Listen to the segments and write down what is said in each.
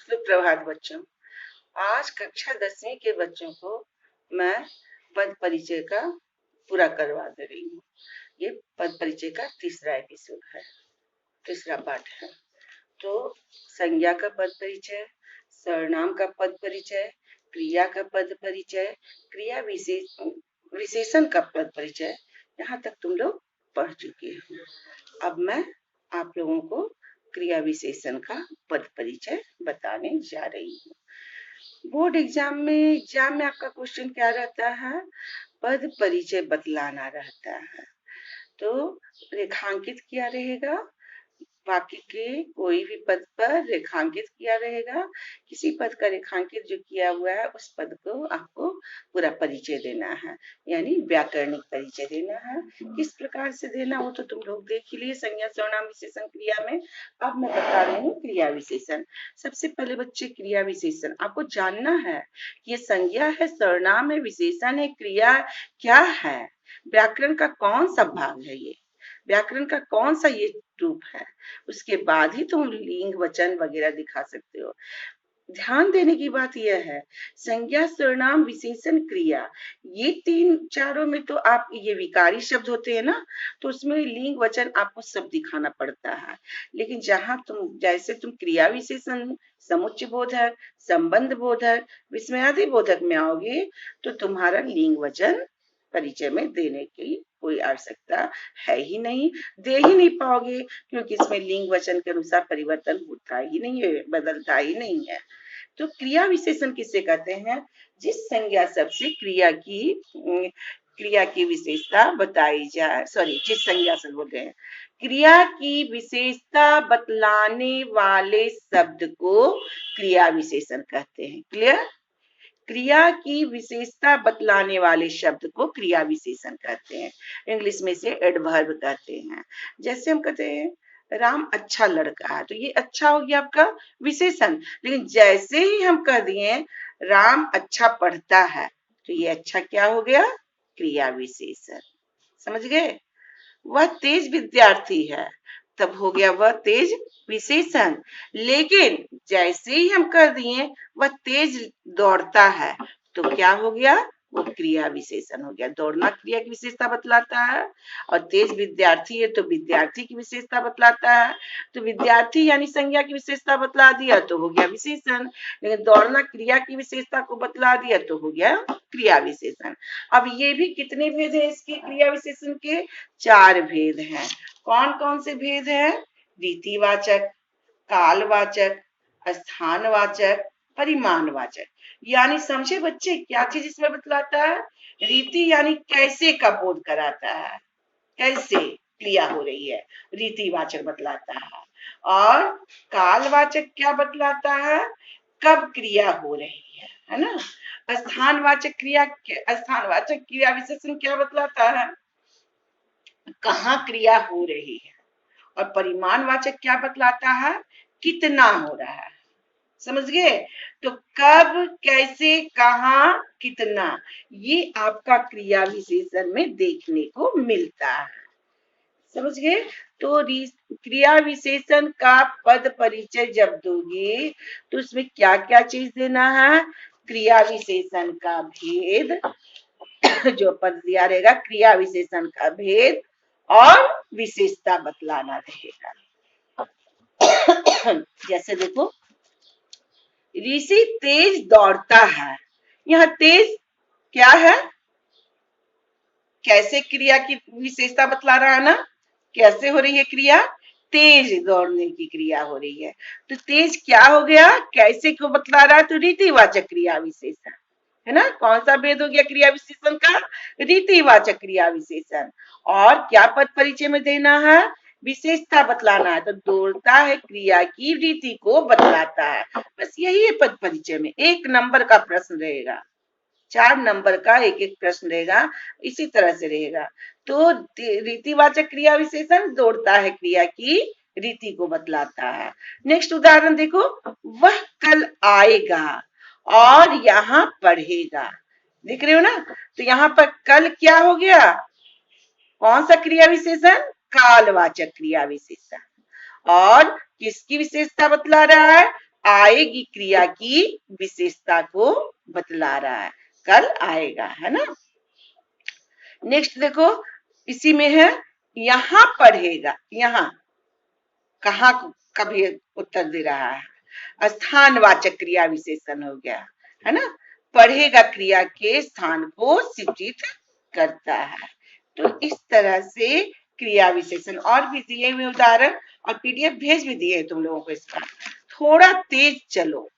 सुप्रभात बच्चों। आज कक्षा 10वीं के बच्चों को मैं पद परिचय का पूरा करवा दे रही हूँ। ये पद परिचय का तीसरा एपिसोड है, तीसरा पार्ट है। तो संज्ञा का पद परिचय, सर्वनाम का पद परिचय, क्रिया का पद परिचय, क्रिया विशेषण का पद परिचय, यहाँ तक तुम लोग पढ़ चुके हो। अब मैं आप लोगों को क्रिया विशेषण का पद परिचय बताने जा रही हूँ। बोर्ड एग्जाम में आपका क्वेश्चन क्या रहता है? पद परिचय बतलाना रहता है। तो रेखांकित किया रहेगा, वाक्य के कोई भी पद पर रेखांकित किया रहेगा। किसी पद का रेखांकित जो किया हुआ है उस पद को आपको पूरा परिचय देना है, यानी व्याकरणिक परिचय देना है। किस प्रकार से देना वो तो तुम लोग देख ही लिए संज्ञा सर्वनाम विशेषण क्रिया में। अब मैं बता रही हूँ क्रिया विशेषण। सबसे पहले बच्चे क्रिया विशेषण आपको जानना है कि ये संज्ञा है, सर्वनाम है, विशेषण है, क्रिया क्या है, व्याकरण का कौन सा भाग है, ये व्याकरण का कौन सा ये रूप है। उसके बाद ही तुम लिंग वचन वगैरह दिखा सकते हो। ध्यान देने की बात यह है, संज्ञा सर्वनाम विशेषण क्रिया, ये तीन चारों में तो आप ये विकारी शब्द होते हैं ना, तो उसमें लिंग वचन आपको सब दिखाना पड़ता है। लेकिन जहां जैसे तुम क्रिया विशेषण समुच्चय बोधक, संबंध बोधक, विस्मयादि बोधक में आओगे तो तुम्हारा लिंग वचन परिचय में देने की कोई आवश्यकता है ही नहीं, दे ही नहीं पाओगे, क्योंकि इसमें लिंग वचन के अनुसार परिवर्तन होता ही नहीं है, बदलता ही नहीं है। तो क्रिया विशेषण किसे कहते हैं? जिस संज्ञा शब्द से क्रिया की विशेषता बताई जाए, जिस संज्ञा से बोलते हैं क्रिया की विशेषता बतलाने वाले शब्द को क्रिया विशेषण कहते हैं। क्लियर? क्रिया की विशेषता बतलाने वाले शब्द को क्रिया विशेषण कहते हैं। इंग्लिश में से एडवर्ब कहते हैं। जैसे हम कहते हैं राम अच्छा लड़का है, तो ये अच्छा हो गया आपका विशेषण। लेकिन जैसे ही हम कह दिए राम अच्छा पढ़ता है, तो ये अच्छा क्या हो गया? क्रिया विशेषण। समझ गए? वह तेज विद्यार्थी है, तब हो गया वह तेज विशेषण। लेकिन जैसे ही हम कर दिए वह तेज दौड़ता है, तो क्या हो गया? वो क्रिया विशेषण हो गया। दौड़ना क्रिया की विशेषता बतलाता है, और तेज विद्यार्थी है तो विद्यार्थी की विशेषता बतलाता है। तो विद्यार्थी यानी संज्ञा की विशेषता बतला दिया तो हो गया विशेषण। लेकिन दौड़ना क्रिया की विशेषता को बतला दिया तो हो गया क्रिया विशेषण। अब ये भी कितने भेद है इसके क्रिया विशेषण के? 4 भेद हैं। कौन कौन से भेद हैं? रीतिवाचक, कालवाचक, स्थानवाचक, परिमाणवाचक। यानी समझे बच्चे क्या चीज इसमें बतलाता है? रीति यानी कैसे का बोध कराता है, कैसे क्रिया हो रही है, रीतिवाचक बतलाता है। और कालवाचक क्या बतलाता है? कब क्रिया हो रही है ना। स्थानवाचक क्रिया विशेषण क्या बतलाता है? कहाँ क्रिया हो रही है। और परिमाणवाचक क्या बतलाता है? कितना हो रहा है। समझ गए? तो कब, कैसे, कहाँ, कितना, ये आपका क्रिया विशेषण में देखने को मिलता है। समझ गए? तो क्रिया विशेषण का पद परिचय जब दोगे तो उसमें क्या क्या चीज देना है? क्रिया विशेषण का भेद, जो पद दिया रहेगा क्रिया विशेषण का भेद और विशेषता बतलाना रहेगा। जैसे देखो, ऋषि तेज दौड़ता है, यहाँ तेज क्या है? कैसे क्रिया की विशेषता बतला रहा है ना। कैसे हो रही है क्रिया? तेज दौड़ने की क्रिया हो रही है। तो तेज क्या हो गया? कैसे को बतला रहा है? तो रीतिवाचक क्रिया विशेषण है ना। कौन सा भेद हो गया क्रिया विशेषण का? रीतिवाचक क्रिया विशेषण। और क्या पद परिचय में देना है? विशेषता बतलाना है। तो दौड़ता है क्रिया की रीति को बतलाता है। बस यही है पद परिचय में। 1 नंबर का प्रश्न रहेगा, 4 नंबर का एक एक प्रश्न रहेगा, इसी तरह से रहेगा। तो रीतिवाचक क्रिया विशेषण दौड़ता है क्रिया की रीति को बतलाता है। नेक्स्ट उदाहरण देखो, वह कल आएगा और यहाँ पढ़ेगा। देख रहे हो ना। तो यहाँ पर कल क्या हो गया? कौन सा क्रिया विशेषण? कालवाचक क्रिया विशेषण। और किसकी विशेषता बतला रहा है? आएगी क्रिया की विशेषता को बतला रहा है, कल आएगा, है ना। नेक्स्ट देखो, इसी में है यहां पढ़ेगा, यहां कहाँ कभी उत्तर दे रहा है, स्थानवाचक क्रिया विशेषण हो गया, है ना। पढ़ेगा क्रिया के स्थान को सूचित करता है। तो इस तरह से क्रिया विशेषण और भी दिए हुए उदाहरण और पीडीएफ भेज भी दिए तुम लोगों को इसका। थोड़ा तेज चलो,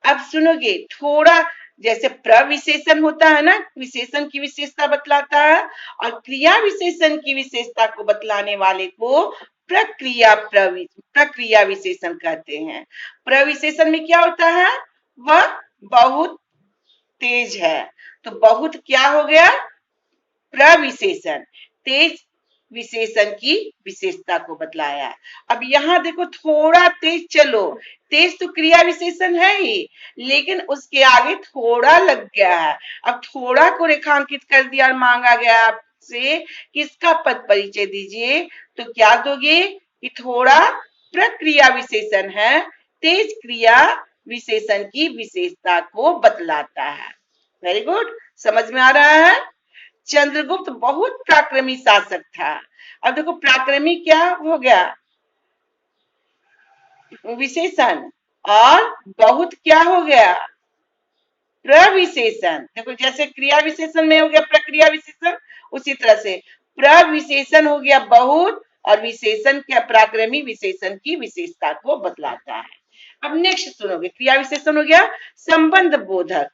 अब सुनोगे थोड़ा, जैसे प्रविशेषण होता है ना, विशेषण की विशेषता बतलाता है, और क्रिया विशेषण की विशेषता को बतलाने वाले को प्रक्रिया विशेषण कहते हैं। प्रविशेषण में क्या होता है, वह बहुत तेज है, तो बहुत क्या हो गया, प्रविशेषण, तेज विशेषण की विशेषता को बतलाया। अब यहाँ देखो थोड़ा तेज चलो, तेज तो क्रिया विशेषण है ही, लेकिन उसके आगे थोड़ा लग गया है। अब थोड़ा को रेखांकित कर दिया और मांगा गया आपसे किसका पद परिचय दीजिए, तो क्या दोगे कि थोड़ा प्रक्रिया विशेषण है, तेज क्रिया विशेषण की विशेषता को बतलाता है। वेरी गुड, समझ में आ रहा है। चंद्रगुप्त बहुत पराक्रमी शासक था। अब देखो पराक्रमी क्या हो गया, विशेषण, और बहुत क्या हो गया, प्रविशेषण। देखो जैसे क्रिया विशेषण में हो गया प्रक्रिया विशेषण, उसी तरह से प्रविशेषण हो गया बहुत, और विशेषण क्या, पराक्रमी विशेषण की विशेषता को बतलाता है। अब नेक्स्ट सुनोगे, क्रिया विशेषण हो गया संबंध बोधक।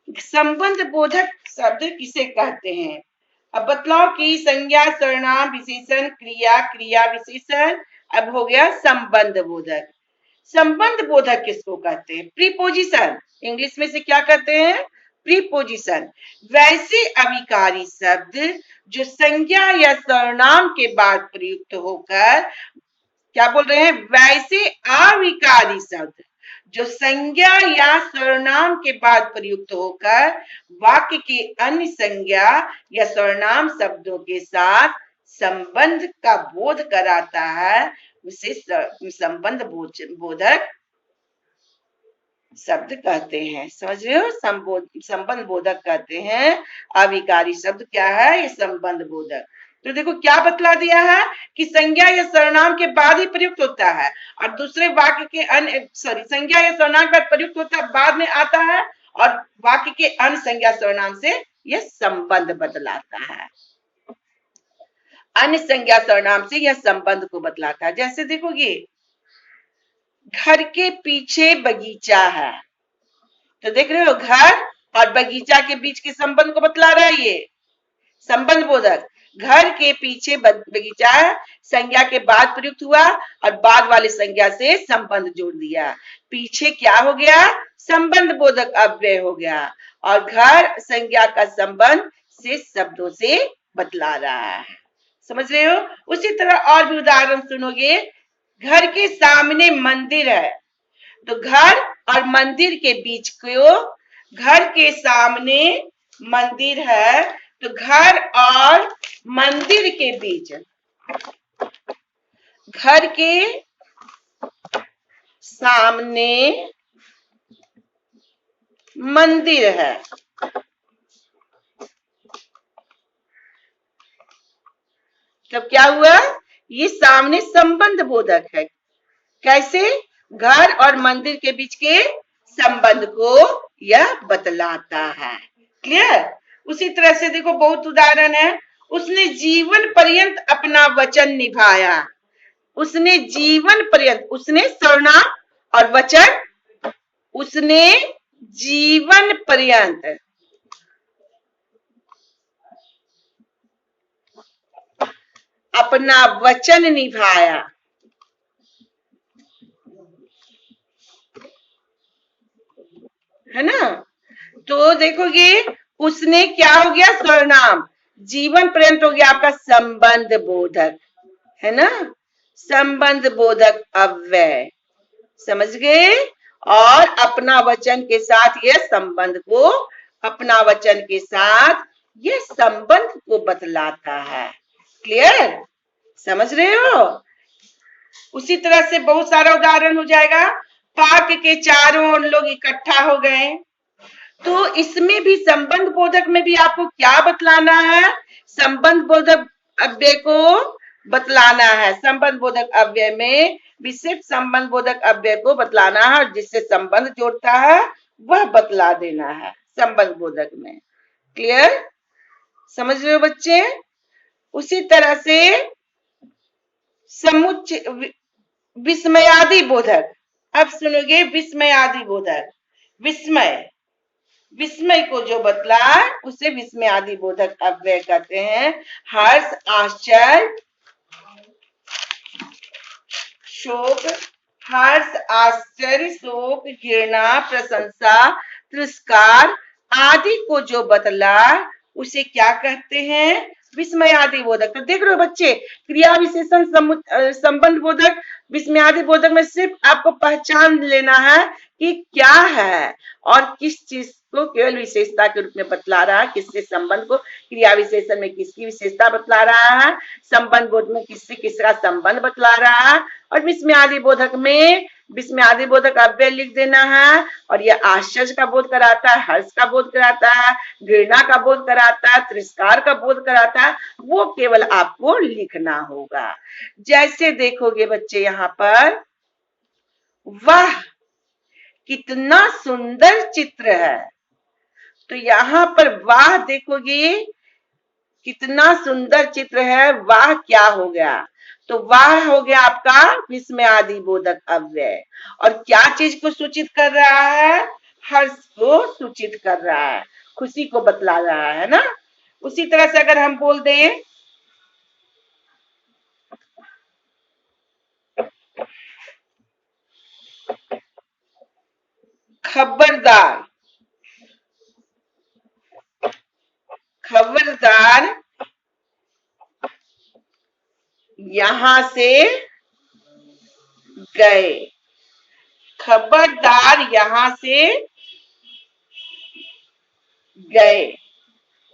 संबंध बोधक शब्द किसे कहते हैं, अब बतलाओ कि संज्ञा सर्वनाम विशेषण क्रिया क्रिया विशेषण, अब हो गया संबंध बोधक। संबंध बोधक किसको कहते हैं, प्रीपोजिशन, इंग्लिश में से क्या कहते हैं, प्रीपोजिशन। वैसे अविकारी शब्द जो संज्ञा या सर्वनाम के बाद प्रयुक्त होकर, क्या बोल रहे हैं, वैसे अविकारी शब्द जो संज्ञा या सर्वनाम के बाद प्रयुक्त होकर वाक्य के अन्य संज्ञा या सर्वनाम शब्दों के साथ संबंध का बोध कराता है, उसे संबंध बोधक शब्द कहते हैं। समझ रहे हो, संबंध बोधक कहते हैं। अविकारी शब्द क्या है, ये संबंध बोधक। तो देखो क्या बतला दिया है कि संज्ञा या सर्वनाम के बाद ही प्रयुक्त होता है, और दूसरे वाक्य के अन्य संज्ञा या सर्वनाम के बाद प्रयुक्त होता है, बाद में आता है, और वाक्य के अन्य संज्ञा सर्वनाम से यह संबंध बतलाता है, अन्य संज्ञा सर्वनाम से यह संबंध को बतलाता है। जैसे देखोगे घर के पीछे बगीचा है, तो देख रहे हो घर और बगीचा के बीच के संबंध को बतला रहा है ये संबंध बोधक। घर के पीछे बगीचा है, संज्ञा के बाद प्रयुक्त हुआ और बाद वाले संज्ञा से संबंध जोड़ दिया, पीछे क्या हो गया, संबंध बोधक अव्यय हो गया, और घर संज्ञा का संबंध से शब्दों से बतला रहा है। समझ रहे हो। उसी तरह और भी उदाहरण सुनोगे, घर के सामने मंदिर है, तो घर और मंदिर के बीच को, घर के सामने मंदिर है, तो घर और मंदिर के बीच, घर के सामने मंदिर है, तब क्या हुआ, ये सामने संबंध बोधक है। कैसे, घर और मंदिर के बीच के संबंध को यह बतलाता है। क्लियर। उसी तरह से देखो बहुत उदाहरण है, उसने जीवन पर्यंत अपना वचन निभाया, उसने जीवन पर्यंत, उसने सर्वनाम और वचन, उसने जीवन पर्यंत अपना वचन निभाया, है ना। तो देखोगे उसने क्या हो गया, सर्वनाम, जीवन पर्यंत हो गया आपका संबंध बोधक, है ना, संबंध बोधक अव्यय। समझ गए। और अपना वचन के साथ यह संबंध को, अपना वचन के साथ यह संबंध को बतलाता है। क्लियर, समझ रहे हो। उसी तरह से बहुत सारा उदाहरण हो जाएगा। पाक के चारों ओर लोग इकट्ठा हो गए, तो इसमें भी संबंध बोधक में भी आपको क्या बतलाना है? संबंध बोधक अव्यय को बतलाना है। संबंध बोधक अव्यय में भी सिर्फ संबंध बोधक अव्यय को बतलाना है, जिससे संबंध जोड़ता है वह बतला देना है संबंध बोधक में। क्लियर? समझ रहे हो बच्चे? उसी तरह से समुच्चय विस्मयादि बोधक। अब सुनोगे विस्मयादि बोधक। विस्मय, विस्मय को जो बतला उसे विस्मयादि बोधक अव्यय कहते हैं। हर्ष, आश्चर्य, शोक, हर्ष, आश्चर्य, शोक, घृणा, प्रशंसा, तिरस्कार आदि को जो बतला उसे क्या कहते हैं? विस्मयादि बोधक। तो देख रहे हो बच्चे, क्रिया विशेषण संबंध बोधक विस्मयादि बोधक में सिर्फ आपको पहचान लेना है कि क्या है और किस चीज को केवल विशेषता के रूप में बतला रहा है, किससे संबंध को, क्रिया विशेषण में किसकी विशेषता बतला रहा है, संबंध बोध में किससे किसका संबंध बतला रहा है, और विस्मयादि बोधक में विस्मयादि बोधक अव्यय लिख देना है। और यह आश्चर्य का बोध कराता है, हर्ष का बोध कराता है, घृणा का बोध कराता है, तिरस्कार का बोध कराता है, वो केवल आपको लिखना होगा। जैसे देखोगे बच्चे यहाँ पर, वाह कितना सुंदर चित्र है, तो यहाँ पर वाह देखोगे कितना सुंदर चित्र है, वाह क्या हो गया? तो वाह हो गया आपका विस्मयादि बोधक अव्यय। और क्या चीज को सूचित कर रहा है? हर्ष को सूचित कर रहा है, खुशी को बतला रहा है ना। उसी तरह से अगर हम बोल दें खबरदार, खबरदार यहां से गए, खबरदार यहां से गए,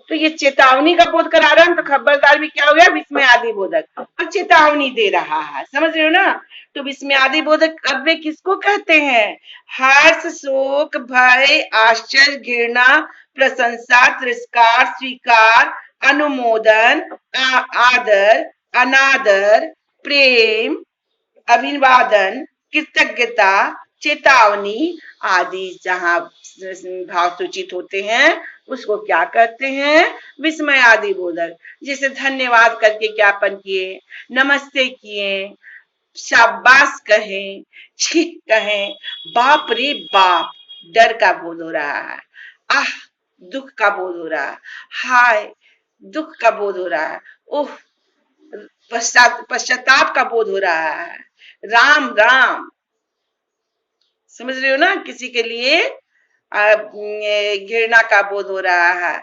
तो ये चेतावनी का बोध करा रहा है। तो खबरदार भी क्या हो गया? विस्मयादि बोधक, और चेतावनी दे रहा है। समझ रहे हो ना? तो विस्मयादि बोधक अव्यय किसको कहते हैं? हर्ष, शोक, भय, आश्चर्य, घृणा, प्रशंसा, तिरस्कार, स्वीकार, अनुमोदन, आदर, अनादर, प्रेम, अभिवादन, कृतज्ञता, चेतावनी आदि जहां भाव सूचित होते हैं उसको क्या कहते हैं? विस्मयादि बोधक। जैसे धन्यवाद करके ज्ञापन किए, नमस्ते किए, शाबाश कहें, ठीक कहें, बाप रे बाप डर का बोध हो रहा है, आह दुख का बोध हो रहा है, हाय दुख का बोध हो रहा है, ओह पश्चाताप का बोध हो रहा है, राम राम। समझ रहे हो ना? किसी के लिए घृणा का बोध हो रहा है,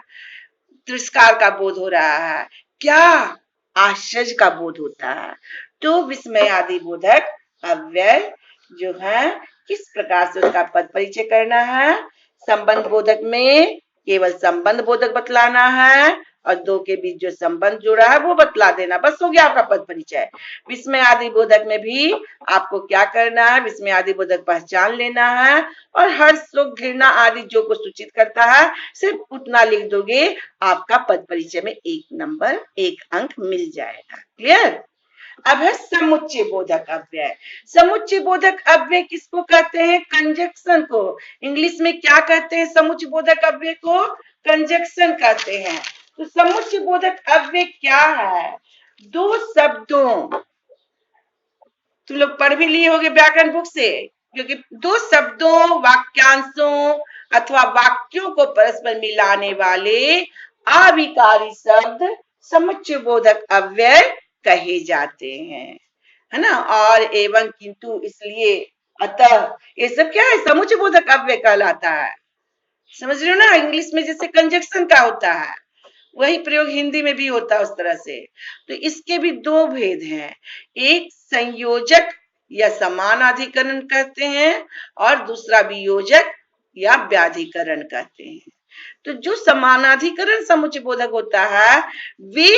तिरस्कार का बोध हो रहा है, क्या आश्चर्य का बोध होता है। तो विस्मयादि बोधक अव्यय जो है किस प्रकार से उसका पद परिचय करना है? संबंध बोधक में केवल संबंध बोधक बतलाना है और दो के बीच जो संबंध जुड़ा है वो बतला देना, बस हो गया आपका पद परिचय। विस्मयादि बोधक में भी आपको क्या करना है? विस्मयादि बोधक पहचान लेना है और हर्ष, शोक, घृणा आदि जो को सूचित करता है सिर्फ उतना लिख दोगे, आपका पद परिचय में 1 नंबर 1 अंक मिल जाएगा। क्लियर? अब है समुच्चय बोधक अव्यय। समुच्चय बोधक अव्यय किसको कहते हैं? कंजक्शन को। इंग्लिश में क्या कहते हैं? समुच्चय बोधक अव्यय को कंजक्शन कहते हैं। तो समुच्चय बोधक अव्यय क्या है? दो शब्दों, तुम लोग पढ़ भी लिए होंगे व्याकरण बुक से, क्योंकि दो शब्दों, वाक्यांशों अथवा वाक्यों को परस्पर मिलाने वाले अविकारी शब्द समुच्चय बोधक अव्यय कहे जाते हैं, है ना। और एवं, किंतु, इसलिए, अतः, ये सब क्या है? समुच्चय बोधक अव्यय कहलाता है। समझ रहे हो ना? इंग्लिश में जैसे कंजक्शन का होता है वही प्रयोग हिंदी में भी होता है उस तरह से। तो इसके भी दो भेद हैं, एक संयोजक या समानाधिकरण कहते हैं और दूसरा वियोजक या व्याधिकरण कहते हैं। तो जो समानाधिकरण समुच्चय बोधक होता है वे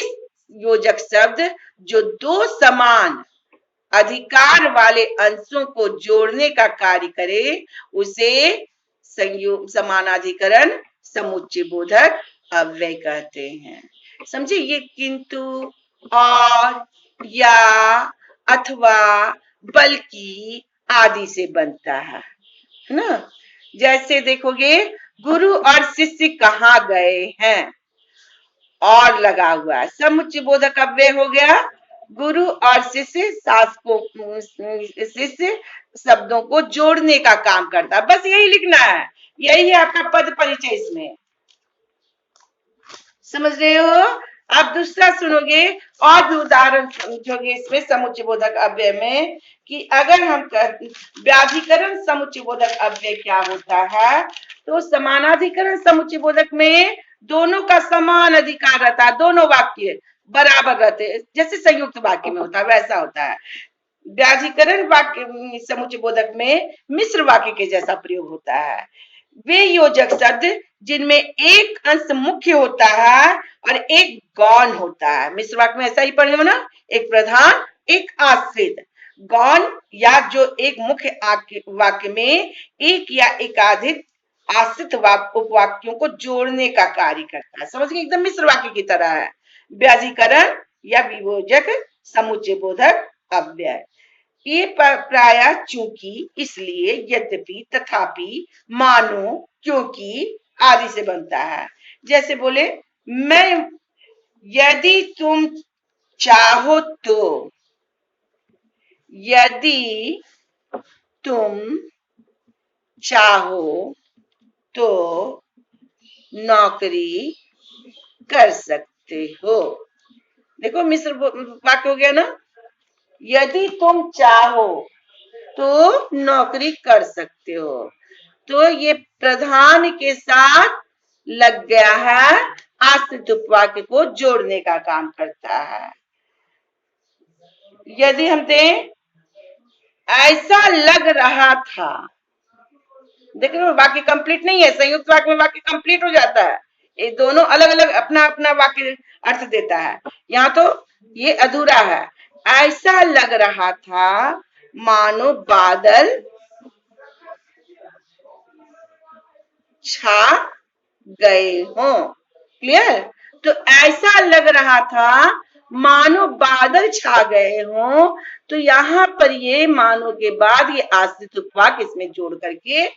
योजक शब्द जो दो समान अधिकार वाले अंशों को जोड़ने का कार्य करे उसे संयोग समानाधिकरण समुच्चय बोधक अव्यय कहते हैं। समझे? ये किंतु, और, या, अथवा, बल्कि आदि से बनता है ना। जैसे देखोगे, गुरु और शिष्य कहाँ गए हैं, और लगा हुआ है, समुच्चय बोधक अव्यय हो गया। गुरु और शिष्य शासकों, शिष्य शब्दों को जोड़ने का काम करता है, बस यही लिखना है, यही है आपका पद परिचय इसमें। समझ रहे हो? आप दूसरा सुनोगे और भी उदाहरण समझोगे इसमें समुच्चय बोधक अव्यय में, कि अगर हम व्याधिकरण समुच्चय बोधक अव्यय क्या होता है, तो समानाधिकरण समुच्चय बोधक में दोनों का समान अधिकार रहता है, दोनों वाक्य बराबर रहते हैं, जैसे संयुक्त वाक्य में होता है वैसा होता है। व्याधिकरण वाक्य समुच्चय बोधक में मिश्र वाक्य के जैसा प्रयोग होता है। वे योजक शब्द जिनमें एक अंश मुख्य होता है और एक गौण होता है, मिश्र वाक्य में ऐसा ही पढ़े हो ना, एक प्रधान एक आश्रित। गौण या जो एक मुख्य वाक्य में एक या एकाधिक आश्रित उपवाक्यों को जोड़ने का कार्य करता है। समझ गए? एकदम मिश्र वाक्य की तरह है व्याधिकरण या वियोजक समुच्चय बोधक अव्यय। ये प्राय चूंकि, इसलिए, यद्यपि, तथापि, मानो, क्योंकि आदि से बनता है। जैसे बोले, मैं, यदि तुम चाहो तो, यदि तुम चाहो तो नौकरी कर सकते हो। देखो मिश्र वाक्य हो गया ना, यदि तुम चाहो तो नौकरी कर सकते हो, तो ये प्रधान के साथ लग गया है, आश्रित उपवाक्य को जोड़ने का काम करता है। यदि हम दें, ऐसा लग रहा था, देख रहे हो वाक्य कंप्लीट नहीं है, संयुक्त वाक्य में वाक्य कंप्लीट हो जाता है, ये दोनों अलग अलग अपना अपना वाक्य अर्थ देता है, यहाँ तो ये अधूरा है। ऐसा लग रहा था मानो बादल छा गए हो। क्लियर? तो ऐसा लग रहा था मानो बादल छा गए हो, तो यहाँ पर ये मानो के बाद ये आश्रित उपवाक्य इसमें जोड़ करके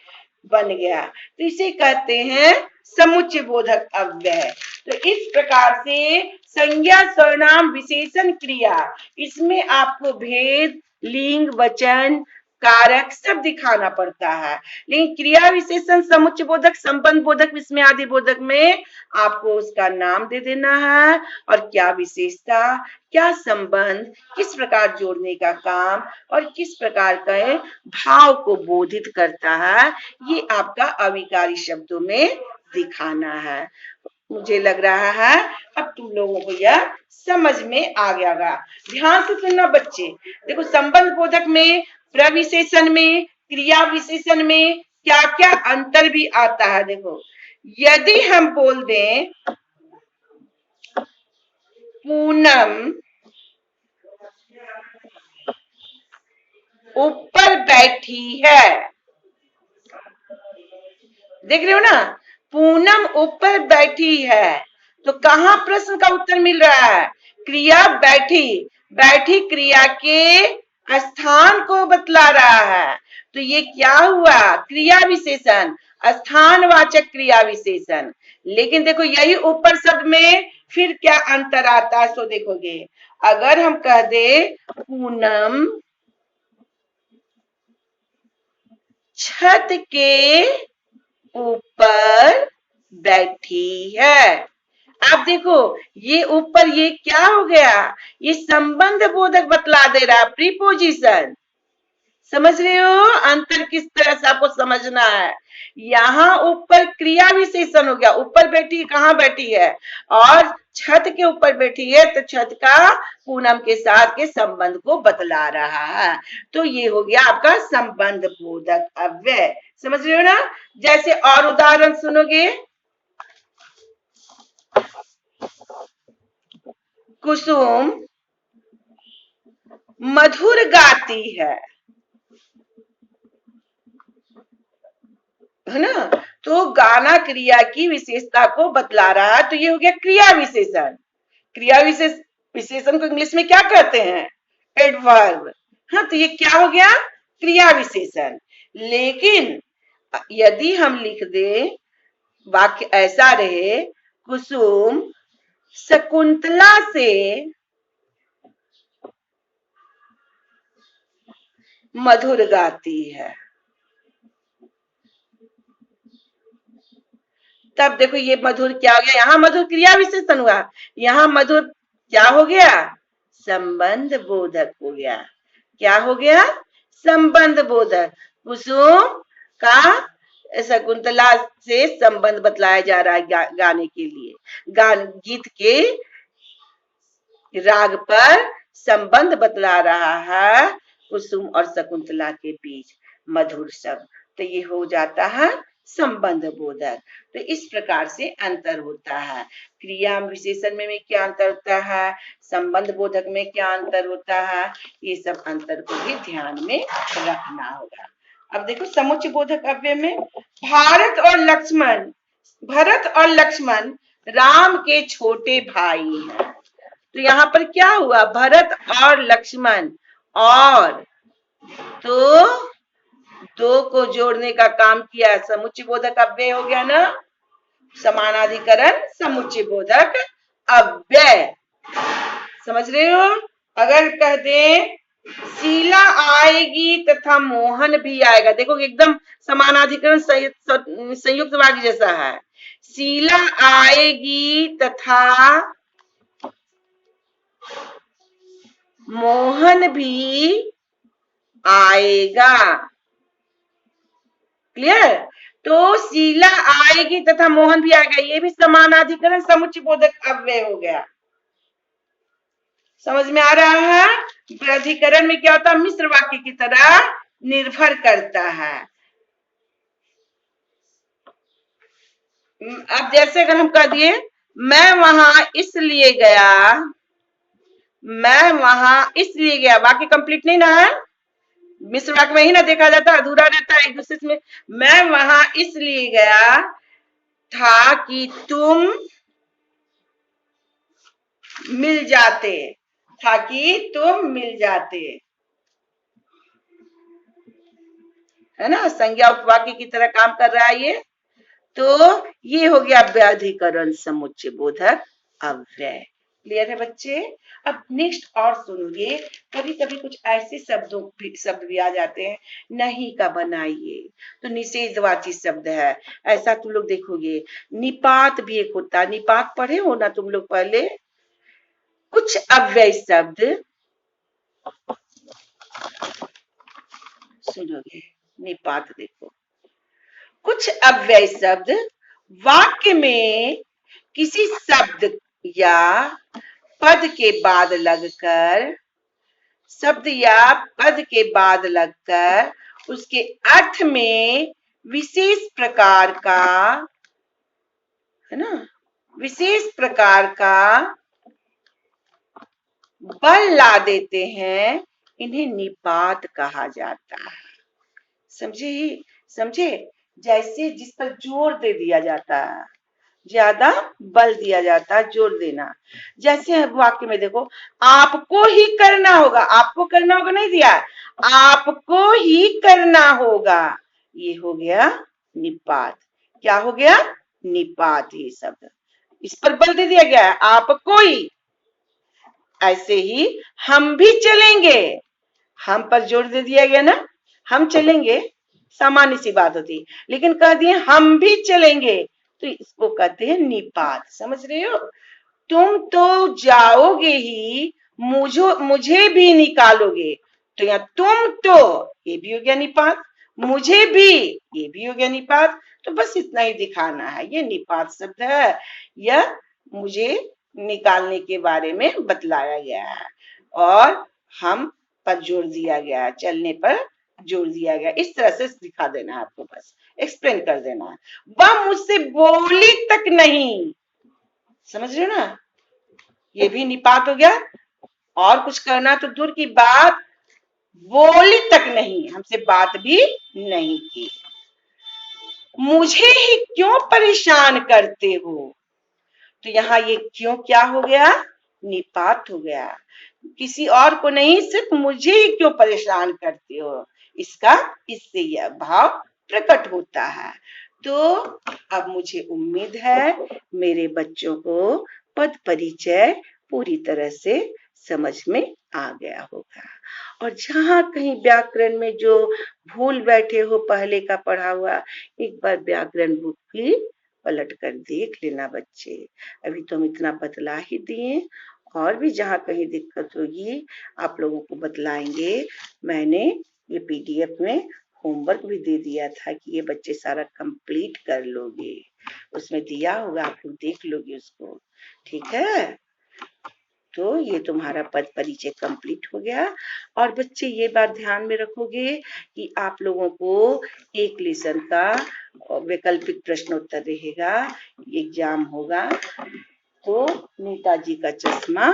बन गया, तो इसे कहते हैं समुच्चय बोधक अव्यय। तो इस प्रकार से संज्ञा, सर्वनाम, विशेषण, क्रिया, इसमें आपको भेद, लिंग, वचन, कारक सब दिखाना पड़ता है, लेकिन क्रिया, विशेषण, समुच्चय बोधक, संबंध बोधक, विस्मय आदि बोधक में आपको उसका नाम दे देना है, और क्या विशेषता, क्या संबंध, किस प्रकार जोड़ने का काम और किस प्रकार का भाव को बोधित करता है, ये आपका अविकारी शब्दों में दिखाना है। मुझे लग रहा है अब तुम लोगों को यह समझ में आ गया होगा। ध्यान से सुनना बच्चे, देखो संबंध बोधक में, प्रविशेषण में, क्रिया विशेषण में क्या क्या अंतर भी आता है। देखो, यदि हम बोल दें पूनम ऊपर बैठी है, देख रहे हो ना, पूनम ऊपर बैठी है, तो कहां प्रश्न का उत्तर मिल रहा है, क्रिया बैठी, बैठी क्रिया के स्थान को बतला रहा है, तो ये क्या हुआ, क्रिया विशेषण, स्थानवाचक क्रिया विशेषण। लेकिन देखो यही ऊपर शब्द में फिर क्या अंतर आता है, सो देखोगे, अगर हम कह दे पूनम छत के ऊपर बैठी है, आप देखो ये ऊपर ये क्या हो गया, ये संबंध बोधक बतला दे रहा, प्रीपोजिशन। समझ रहे हो अंतर किस तरह से आपको समझना है। यहाँ ऊपर क्रिया विशेषण हो गया, ऊपर बैठी, कहाँ बैठी है, और छत के ऊपर बैठी है, तो छत का पूनम के साथ के संबंध को बतला रहा है, तो ये हो गया आपका संबंध बोधक अव्यय। समझ रहे हो ना? जैसे और उदाहरण सुनोगे, कुसुम मधुर गाती है ना। तो गाना क्रिया की विशेषता को बतला रहा है, तो ये हो गया क्रिया विशेषण। क्रिया विशेषण को इंग्लिश में क्या कहते हैं? एडवर्ब। हाँ, तो ये क्या हो गया? क्रिया विशेषण। लेकिन यदि हम लिख दे, वाक्य ऐसा रहे, कुसुम शकुंतला से मधुर गाती है, तब देखो ये मधुर क्या हो गया? यहाँ मधुर क्रिया विशेषण हुआ, यहाँ मधुर क्या हो गया? संबंध बोधक हो गया। क्या हो गया? संबंध बोधक। कुसुम का शकुंतला से संबंध बतलाया जा रहा है गाने के लिए। गीत के राग पर संबंध बतला रहा है कुसुम और शकुंतला के बीच, मधुर शब्द। तो ये हो जाता है संबंध बोधक। तो इस प्रकार से अंतर होता है। क्रिया विशेषण में क्या अंतर होता है, संबंध बोधक में क्या अंतर होता है, ये सब अंतर को भी ध्यान में रखना होगा। अब देखो समुच्चय बोधक अव्यय में भरत और लक्ष्मण राम के छोटे भाई हैं। तो यहाँ पर क्या हुआ? भरत और लक्ष्मण, और तो दो को जोड़ने का काम किया, समुच्चय बोधक अव्यय हो गया ना। समानाधिकरण समुच्चय बोधक अव्यय, समझ रहे हो? अगर कह दे शीला आएगी तथा मोहन भी आएगा, देखो एकदम समानाधिकरण संयुक्त वाक्य जैसा है। शीला आएगी तथा मोहन भी आएगा। क्लियर? तो शीला आएगी तथा मोहन भी आएगा, ये भी समानाधिकरण समुच्चय बोधक अव्यय हो गया। समझ में आ रहा है? प्राधिकरण में क्या होता है? मिश्र वाक्य की तरह निर्भर करता है। अब जैसे अगर हम कह दिए मैं वहां इसलिए गया, वाक्य कंप्लीट नहीं ना है, मिश्र वाक्य में ही ना देखा जाता, अधूरा रहता है एक दूसरे में। मैं वहां इसलिए गया था कि तुम मिल जाते, है ना। संज्ञा उपवाक्य की तरह काम कर रहा है ये। तो ये हो गया व्याधिकरण समुच्चय बोधक अव्यय। क्लियर है बच्चे? अब नेक्स्ट और सुनिए, कभी कभी कुछ ऐसे शब्द भी आ जाते हैं, नहीं का बनाइए, तो निषेधवाची शब्द है, ऐसा तुम लोग देखोगे। निपात भी एक होता है, निपात पढ़े हो ना तुम लोग पहले? कुछ अव्यय शब्द सुनोगे, निपात देखो। कुछ अव्यय शब्द वाक्य में किसी शब्द या पद के बाद लगकर उसके अर्थ में विशेष प्रकार का बल ला देते हैं, इन्हें निपात कहा जाता है। समझे? जैसे जिस पर जोर दे दिया जाता है, ज्यादा बल दिया जाता है, जोर देना। जैसे वाक्य में देखो, आपको ही करना होगा, आपको करना होगा नहीं दिया, आपको ही करना होगा, ये हो गया निपात। क्या हो गया? निपात। ये शब्द इस पर बल दे दिया गया है, आपको ही। ऐसे ही हम भी चलेंगे, हम पर जोर दे दिया गया ना, हम चलेंगे, सामान्य सी बात होती, लेकिन कह दिए हम भी चलेंगे, तो इसको कहते हैं निपात। समझ रहे हो? तुम तो जाओगे ही, मुझे भी निकालोगे, तो यहाँ तुम तो, ये भी हो गया निपात, मुझे भी, ये भी हो गया निपात। तो बस इतना ही दिखाना है, ये निपात शब्द है, यह मुझे निकालने के बारे में बतलाया गया है, और हम पर जोर दिया गया है, चलने पर जोर दिया गया। इस तरह से दिखा देना है आपको, बस एक्सप्लेन कर देना है। वह मुझसे बोली तक नहीं, समझ रहे हो ना, ये भी निपात हो गया। और कुछ करना तो दूर की बात, बोली तक नहीं, हमसे बात भी नहीं की। मुझे ही क्यों परेशान करते हो? तो यहाँ ये क्यों क्या हो गया? निपात हो गया। किसी और को नहीं, सिर्फ मुझे ही क्यों परेशान करते हो, इसका इससे यह भाव प्रकट होता है। तो अब मुझे उम्मीद है मेरे बच्चों को पद परिचय पूरी तरह से समझ में आ गया होगा। और जहां कहीं व्याकरण में जो भूल बैठे हो पहले का पढ़ा हुआ, एक बार व्याकरण बुक भी पलट कर देख लेना बच्चे। अभी तो हम इतना बतला ही दिए, और भी जहां कहीं दिक्कत होगी आप लोगों को बतलाएंगे। मैंने ये पीडीएफ में होमवर्क भी दे दिया था कि ये बच्चे सारा कंप्लीट कर लोगे, उसमें दिया होगा, आप लोग देख लोगे उसको। ठीक है, तो ये तुम्हारा पद परिचय कंप्लीट हो गया। और बच्चे ये बात ध्यान में रखोगे कि आप लोगों को एक लेसन का वैकल्पिक प्रश्नोत्तर रहेगा, एग्जाम होगा। तो नेताजी का चश्मा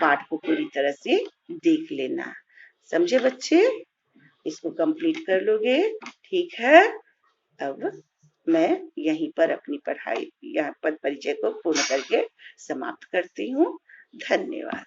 पाठ को पूरी तरह से देख लेना। समझे बच्चे? इसको कंप्लीट कर लोगे। ठीक है, अब मैं यहीं पर अपनी पढ़ाई, यहाँ पद परिचय को पूर्ण करके समाप्त करती हूँ। धन्यवाद।